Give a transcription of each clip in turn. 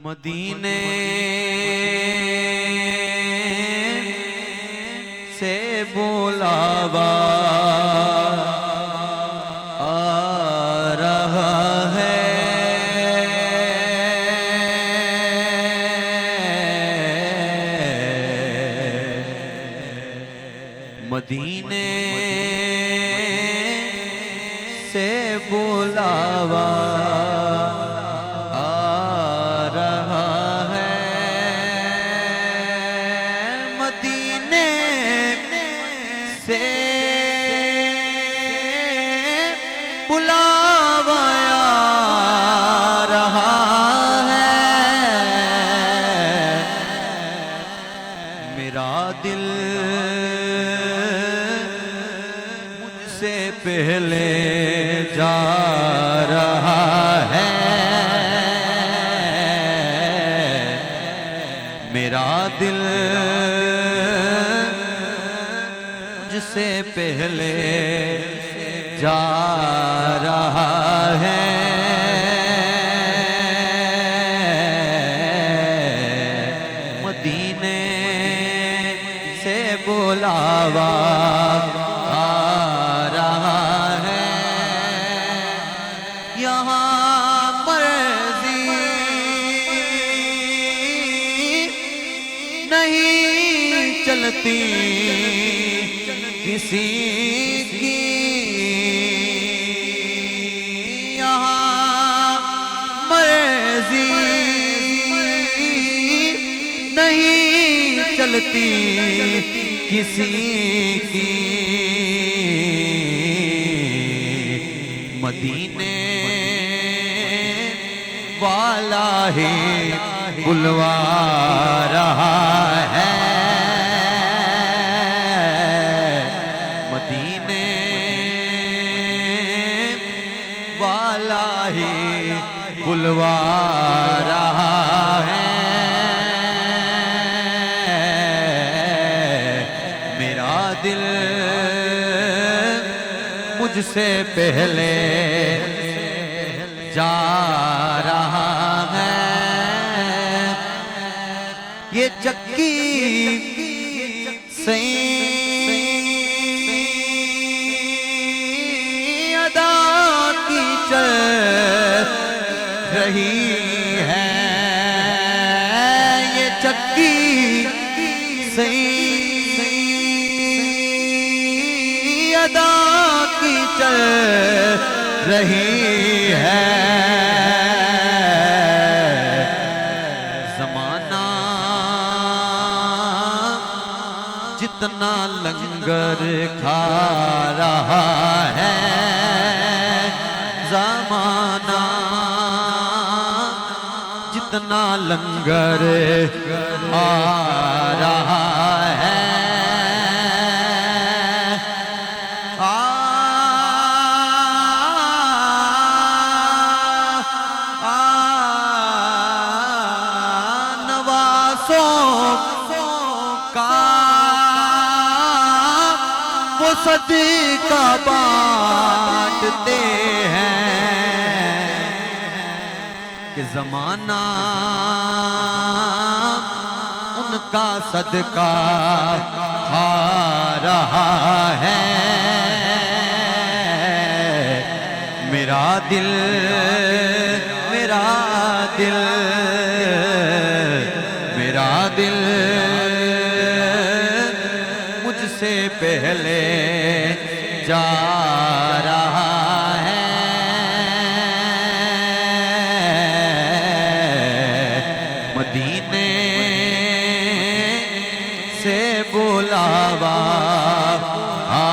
मदीने से बुलावा आ रहा है। मदीने से बुलावा से बुलावा आ रहा है। मेरा दिल मुझसे पहले जा रहा है। मेरा दिल से पहले जा रहा है। मदीने से बुलावा आ रहा है। यहाँ मर्जी नहीं चलती किसी की। यहाँ मर्जी नहीं चलती किसी की। मदीने वाला ही बुलवा रहा है। वाला ही बुलवा रहा है। मेरा दिल मुझसे पहले जा रहा है। ये चक्की सही चल रही है। ये चक्की सही अदा की चल रही है। ज़माना जितना लंगर खा रहा है। ज़माना जितना लंगर आ रहा है। नवासों का वो सदका बांटते हैं कि ज़माना उनका सदका खा रहा है। मेरा दिल मेरा दिल मेरा दिल मुझसे पहले जा रहा है। मदीने से बुलावा आ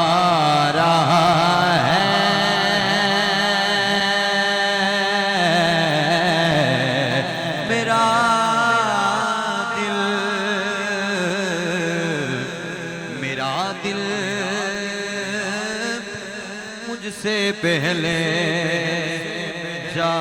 रहा है। मेरा दिल मुझसे पहले जा